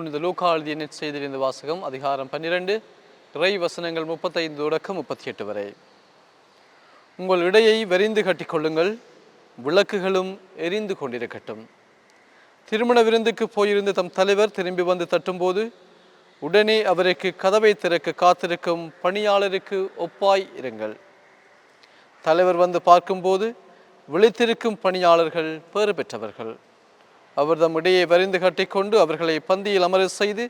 புனித லூக்கா எழுதிய நற்செய்தியிலிருந்து வாசகம் அதிகாரம் 12 இறை வசனங்கள் 35 தொடக்கம் 38 வரை. உங்கள் இடையை வெறிந்து கட்டிக்கொள்ளுங்கள், விளக்குகளும் எரிந்து கொண்டிருக்கட்டும். திருமண விருந்துக்கு போயிருந்த தம் தலைவர் திரும்பி வந்து தட்டும்போது உடனே அவருக்கு கதவை திறக்க காத்திருக்கும் பணியாளருக்கு ஒப்பாய் இருங்கள். தலைவர் வந்து பார்க்கும்போது விழித்திருக்கும் பணியாளர்கள் பேறு பெற்றவர்கள். அவர் தம் இடையே வரிந்து கட்டிக்கொண்டு அவர்களை பந்தியில் அமர செய்து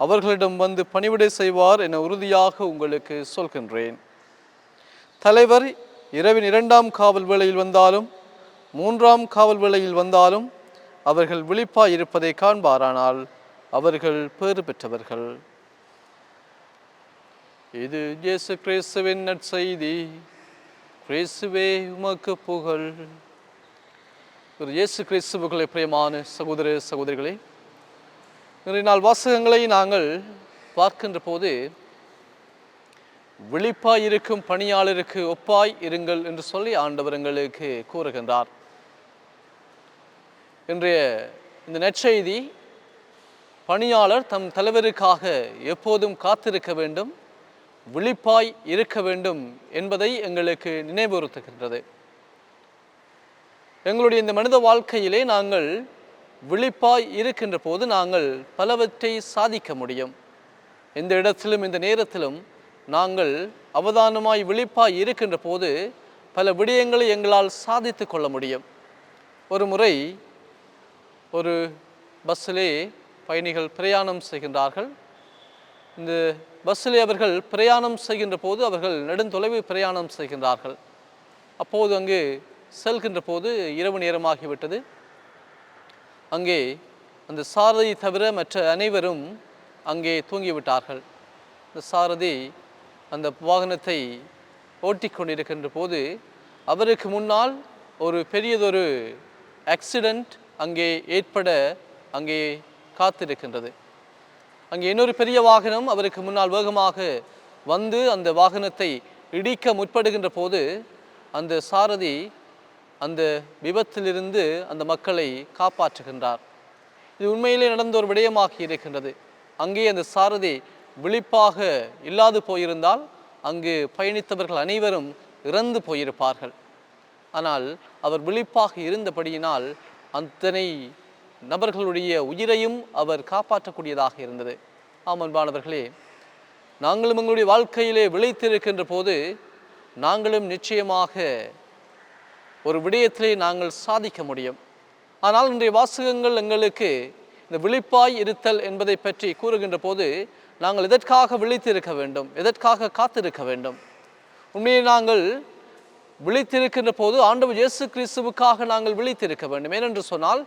அவர்களிடம் வந்து பணிவிடை செய்வார் என உறுதியாக உங்களுக்கு சொல்கின்றேன். தலைவர் இரவின் 2ஆம் காவல் வேளையில் வந்தாலும் 3ஆம் காவல் வேளையில் வந்தாலும் அவர்கள் விழிப்பாய் இருப்பதை காண்பாரானால் அவர்கள் பேறு பெற்றவர்கள். இது இயேசு கிறிஸ்துவின் நற்செய்தி. கிறிஸ்துவே உமக்கு புகழ். இயேசு கிறிஸ்துவுக்குள்ளே பிரியமான சகோதர சகோதரிகளே, இன்றைய நாள் வாசகங்களை நாங்கள் பார்க்கின்ற போது விழிப்பாய் இருக்கும் பணியாளருக்கு ஒப்பாய் இருங்கள் என்று சொல்லி ஆண்டவர் எங்களுக்கு கூறுகின்றார். இன்றைய இந்த நற்செய்தி பணியாளர் தம் தலைவருக்காக எப்போதும் காத்திருக்க வேண்டும், விழிப்பாய் இருக்க வேண்டும் என்பதை எங்களுக்கு நினைவுறுத்துகின்றது. எங்களுடைய இந்த மனித வாழ்க்கையிலே நாங்கள் விழிப்பாய் இருக்கின்ற போது நாங்கள் பலவற்றை சாதிக்க முடியும். எந்த இடத்திலும் இந்த நேரத்திலும் நாங்கள் அவதானமாய் விழிப்பாய் இருக்கின்ற போது பல விடயங்களை எங்களால் சாதித்து கொள்ள முடியும். ஒரு முறை ஒரு பஸ்ஸிலே பயணிகள் பிரயாணம் செய்கின்றார்கள். இந்த பஸ்ஸிலே அவர்கள் பிரயாணம் செய்கின்ற போது அவர்கள் நெடுந்தொலைவு பிரயாணம் செய்கின்றார்கள். அப்போது அங்கு செல்கின்ற போது இரவு நேரமாகிவிட்டது. அங்கே அந்த சாரதி தவிர மற்ற அனைவரும் அங்கே தூங்கிவிட்டார்கள். அந்த சாரதி அந்த வாகனத்தை ஓட்டி கொண்டிருக்கின்ற போது அவருக்கு முன்னால் ஒரு பெரியதொரு ஆக்சிடெண்ட் அங்கே ஏற்பட அங்கே காத்திருக்கின்றது. அங்கே இன்னொரு பெரிய வாகனம் அவருக்கு முன்னால் வேகமாக வந்து அந்த வாகனத்தை இடிக்க முற்படுகின்ற போது அந்த சாரதி அந்த விபத்திலிருந்து அந்த மக்களை காப்பாற்றுகின்றார். இது உண்மையிலே நடந்த ஒரு விடயமாகி இருக்கின்றது. அங்கே அந்த சாரதி விழிப்பாக இல்லாது போயிருந்தால் அங்கு பயணித்தவர்கள் அனைவரும் இறந்து போயிருப்பார்கள். ஆனால் அவர் விழிப்பாக இருந்தபடியினால் அத்தனை நபர்களுடைய உயிரையும் அவர் காப்பாற்றக்கூடியதாக இருந்தது. அன்பானவர்களே, நாங்களும் எங்களுடைய வாழ்க்கையிலே விழித்திருக்கின்ற போது நாங்களும் நிச்சயமாக ஒரு விடயத்திலே நாங்கள் சாதிக்க முடியும். ஆனால் இன்றைய வாசகங்கள் எங்களுக்கு இந்த விழிப்பாய் இருத்தல் என்பதை பற்றி கூறுகின்ற போது நாங்கள் எதற்காக விழித்திருக்க வேண்டும், எதற்காக காத்திருக்க வேண்டும்? உண்மையை நாங்கள் விழித்திருக்கின்ற போது ஆண்டவர் இயேசு கிறிஸ்துவுக்காக நாங்கள் விழித்திருக்க வேண்டும். ஏனென்று சொன்னால்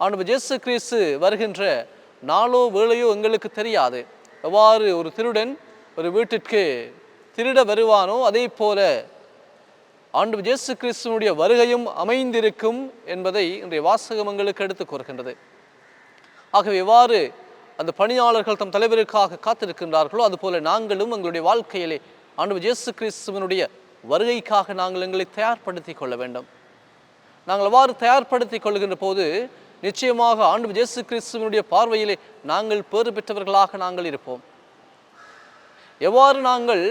ஆண்டவர் இயேசு கிறிஸ்து வருகின்ற நாளோ வேளையோ எங்களுக்கு தெரியாது. எவ்வாறு ஒரு திருடன் ஒரு வீட்டிற்கு திருட வருவானோ அதே போல ஆண்டவர் இயேசு கிறிஸ்துவினுடைய வருகையும் அமைந்திருக்கும் என்பதை இன்றைய வாசகம் எங்களுக்கு எடுத்துக் கூறுகின்றது. ஆகவே எவ்வாறு அந்த பணியாளர்கள் தம் தலைவருக்காக காத்திருக்கின்றார்களோ அதுபோல நாங்களும் எங்களுடைய வாழ்க்கையிலே ஆண்டவர் இயேசு கிறிஸ்துவினுடைய வருகைக்காக நாங்கள் எங்களை தயார்படுத்தி கொள்ள வேண்டும். நாங்கள் எவ்வாறு தயார்படுத்தி கொள்கின்ற போது நிச்சயமாக ஆண்டவர் இயேசு கிறிஸ்துவினுடைய பார்வையிலே நாங்கள் பேறு பெற்றவர்களாக நாங்கள் இருப்போம். எவ்வாறு நாங்கள்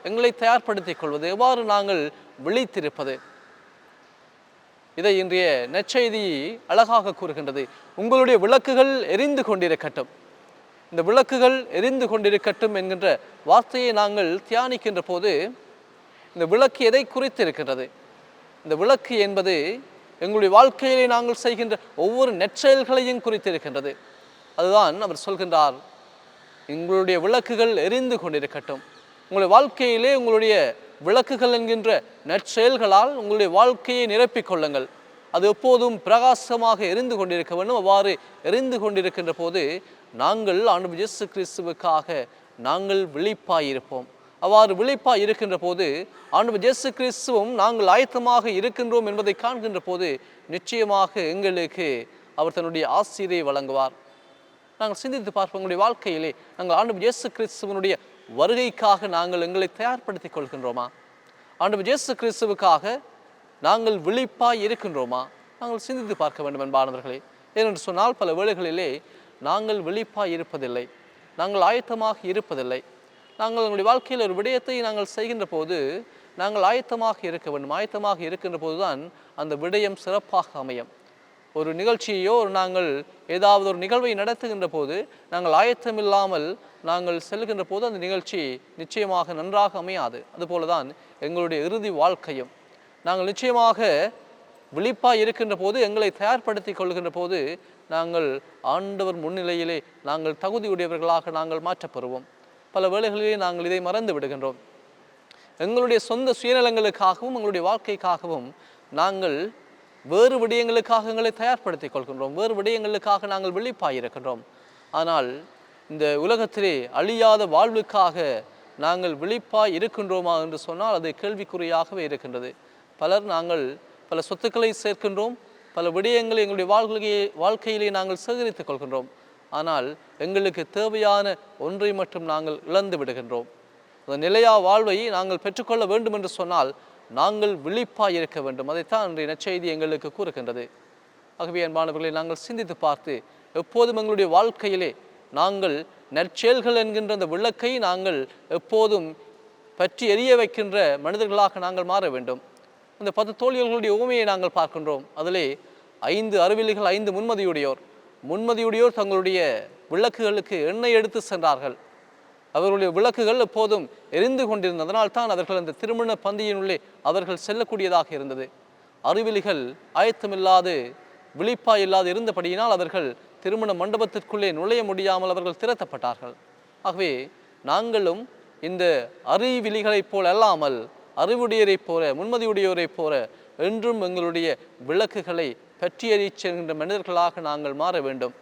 எங்களை தயார்படுத்திக் கொள்வது, எவ்வாறு நாங்கள் விழித்திருப்பது, இதை இன்றைய நற்செய்தி அழகாக கூறுகின்றது. உங்களுடைய விளக்குகள் எரிந்து கொண்டிருக்கட்டும். இந்த விளக்குகள் எரிந்து கொண்டிருக்கட்டும் என்கின்ற வார்த்தையை நாங்கள் தியானிக்கின்ற போது இந்த விளக்கு எதை குறித்திருக்கின்றது? இந்த விளக்கு என்பது எங்களுடைய வாழ்க்கையிலே நாங்கள் செய்கின்ற ஒவ்வொரு நற்செயல்களையும் குறித்திருக்கின்றது. அதுதான் அவர் சொல்கின்றார், உங்களுடைய விளக்குகள் எரிந்து கொண்டிருக்கட்டும். உங்களுடைய வாழ்க்கையிலே உங்களுடைய விளக்குகள் என்கின்ற நற்செயல்களால் உங்களுடைய வாழ்க்கையை நிரப்பிக் கொள்ளுங்கள். அது எப்போதும் பிரகாசமாக எரிந்து கொண்டிருக்க வேண்டும். அவ்வாறு எரிந்து கொண்டிருக்கின்ற போது நாங்கள் ஆண்டவர் இயேசு கிறிஸ்துவுக்காக நாங்கள் விழிப்பாயிருப்போம். அவ்வாறு விழிப்பாய் இருக்கின்ற போது ஆண்டவர் இயேசு கிறிஸ்துவும் நாங்கள் ஆயத்தமாக இருக்கின்றோம் என்பதை காண்கின்ற போது நிச்சயமாக எங்களுக்கு அவர் தன்னுடைய ஆசீரை வழங்குவார். நாங்கள் சிந்தித்து பார்ப்போம், எங்களுடைய வாழ்க்கையிலே நாங்கள் ஆண்டவர் இயேசு கிறிஸ்துவனுடைய வருகைக்காக நாங்கள் எங்களை தயார்படுத்திக் கொள்கின்றோமா? ஆண்டவர் இயேசு கிறிஸ்துவுக்காக நாங்கள் விழிப்பாய் இருக்கின்றோமா? நாங்கள் சிந்தித்து பார்க்க வேண்டும் என்பானவர்களே. ஏனென்று சொன்னால் பல வேளைகளிலே நாங்கள் விழிப்பாய் இருப்பதில்லை, நாங்கள் ஆயத்தமாக இருப்பதில்லை. நாங்கள் எங்களுடைய வாழ்க்கையில் ஒரு விடயத்தை நாங்கள் செய்கின்ற போது நாங்கள் ஆயத்தமாக இருக்க வேண்டும். ஆயத்தமாக இருக்கின்ற போது தான் அந்த விடயம் சிறப்பாக அமையும். ஒரு நிகழ்ச்சியையோ நாங்கள் ஏதாவது ஒரு நிகழ்வை நடத்துகின்ற போது நாங்கள் ஆயத்தமில்லாமல் நாங்கள் செல்கின்ற போது அந்த நிகழ்ச்சி நிச்சயமாக நன்றாக அமையாது. அதுபோல தான் எங்களுடைய இறுதி வாழ்க்கையும். நாங்கள் நிச்சயமாக விழிப்பாய் இருக்கின்ற போது, எங்களை தயார்படுத்தி கொள்கின்ற போது நாங்கள் ஆண்டவர் முன்னிலையிலே நாங்கள் தகுதியுடையவர்களாக நாங்கள் மாற்றப்பெறுவோம். பல வேளைகளிலே நாங்கள் இதை மறந்து விடுகின்றோம். எங்களுடைய சொந்த சுயநலங்களுக்காகவும் எங்களுடைய வாழ்க்கைக்காகவும் நாங்கள் வேறு விடயங்களுக்காக எங்களை தயார்படுத்தி கொள்கின்றோம். வேறு விடயங்களுக்காக நாங்கள் விழிப்பாய் இருக்கின்றோம். ஆனால் இந்த உலகத்திலே அழியாத வாழ்வுக்காக நாங்கள் விழிப்பாய் இருக்கின்றோமா என்று சொன்னால் அது கேள்விக்குறியாகவே இருக்கின்றது. நாங்கள் பல சொத்துக்களை சேர்க்கின்றோம், பல விடயங்களை எங்களுடைய வாழ்க்கையிலே நாங்கள் சேகரித்துக் கொள்கின்றோம். ஆனால் எங்களுக்கு தேவையான ஒன்றை மட்டும் நாங்கள் இழந்து விடுகின்றோம். அந்த நிலையா வாழ்வை நாங்கள் பெற்றுக்கொள்ள வேண்டும் என்று சொன்னால் நாங்கள் விழிப்பாய் இருக்க வேண்டும். அதைத்தான் இன்றைய நற்செய்தி எங்களுக்கு கூறுகின்றது. ஆகவே அன்பானவர்களை நாங்கள் சிந்தித்து பார்த்து எப்போதும் எங்களுடைய வாழ்க்கையிலே நாங்கள் நற்செயல்கள் என்கின்ற அந்த விளக்கை நாங்கள் எப்போதும் பற்றி எரிய வைக்கின்ற மனிதர்களாக நாங்கள் மாற வேண்டும். அந்த 10 தோழியர்களுடைய உவமையை நாங்கள் பார்க்கின்றோம். அதிலே 5 அறிவிலிகள் 5 முன்மதியுடையோர் தங்களுடைய விளக்குகளுக்கு எண்ணெய் எடுத்து சென்றார்கள். அவர்களுடைய விளக்குகள் எப்போதும் எரிந்து கொண்டிருந்தது. அதனால்தான் அவர்கள் அந்த திருமண பந்தியினுள்ளே அவர்கள் செல்லக்கூடியதாக இருந்தது. அறிவிலிகள் ஆயத்தமில்லாது விழிப்பாய் இல்லாது இருந்தபடியினால் அவர்கள் திருமண மண்டபத்திற்குள்ளே நுழைய முடியாமல் அவர்கள் திரட்டப்பட்டார்கள். ஆகவே நாங்களும் இந்த அறிவிலிகளைப் போல அல்லாமல் அறிவுடையரைப் போல முன்மதியுடையோரைப் போல என்றும் எங்களுடைய விளக்குகளை பற்றி எறிச் செல்கின்ற மனிதர்களாக நாங்கள் மாற வேண்டும்.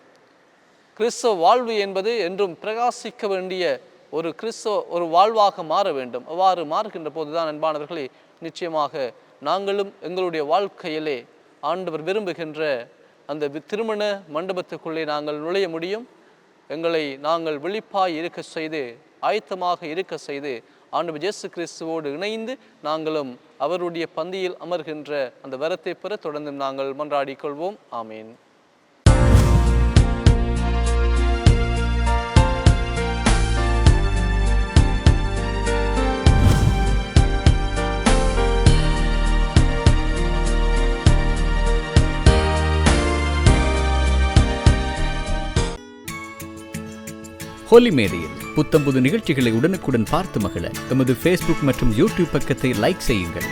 கிறிஸ்தவ வாழ்வு என்பது என்றும் பிரகாசிக்க வேண்டிய ஒரு வாழ்வாக மாற வேண்டும். அவ்வாறு மாறுகின்ற போதுதான் அன்பானவர்களே நிச்சயமாக நாங்களும் எங்களுடைய வாழ்க்கையிலே ஆண்டவர் விரும்புகின்ற அந்த திருமண மண்டபத்துக்குள்ளே நாங்கள் நுழைய முடியும். எங்களை நாங்கள் விழிப்பாய் இருக்க செய்து, ஆயத்தமாக இருக்க செய்து, ஆண்டவர் இயேசு கிறிஸ்துவோடு இணைந்து நாங்களும் அவருடைய பந்தியில் அமர்கின்ற அந்த வரத்தை பெற தொடர்ந்து நாங்கள் மன்றாடிக் கொள்வோம். ஆமீன். ஹோலி மேடையில் புத்தம்புது நிகழ்ச்சிகளை உடனுக்குடன் பார்த்து மகிழ எமது ஃபேஸ்புக் மற்றும் யூடியூப் பக்கத்தை லைக் செய்யுங்கள்.